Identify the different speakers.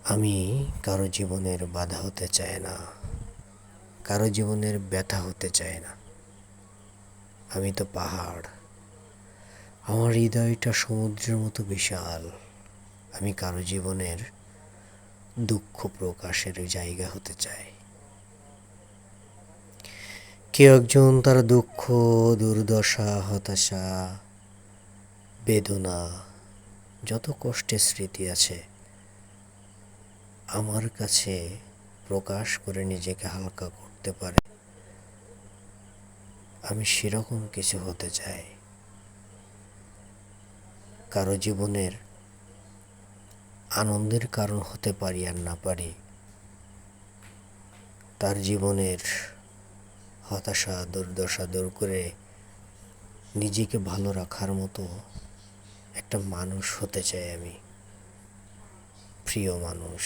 Speaker 1: আমি কারো জীবনের বাধা হতে চাই না, কারো জীবনের ব্যথা হতে চাই না। আমি তো পাহাড়, আমার হৃদয়টা সমুদ্রের মতো বিশাল। আমি কারো জীবনের দুঃখ প্রকাশের জায়গা হতে চাই। কেউ একজন তার দুঃখ, দুর্দশা, হতাশা, বেদনা, যত কষ্টের স্মৃতি আছে আমার কাছে প্রকাশ করে নিজেকে হালকা করতে পারে। আমি সেরকম কিছু হতে চাই। কারো জীবনের আনন্দের কারণ হতে পারি আর না পারি, তার জীবনের হতাশা, দুর্দশা দূর করে নিজেকে ভালো রাখার মতো একটা মানুষ হতে চাই আমি, প্রিয় মানুষ।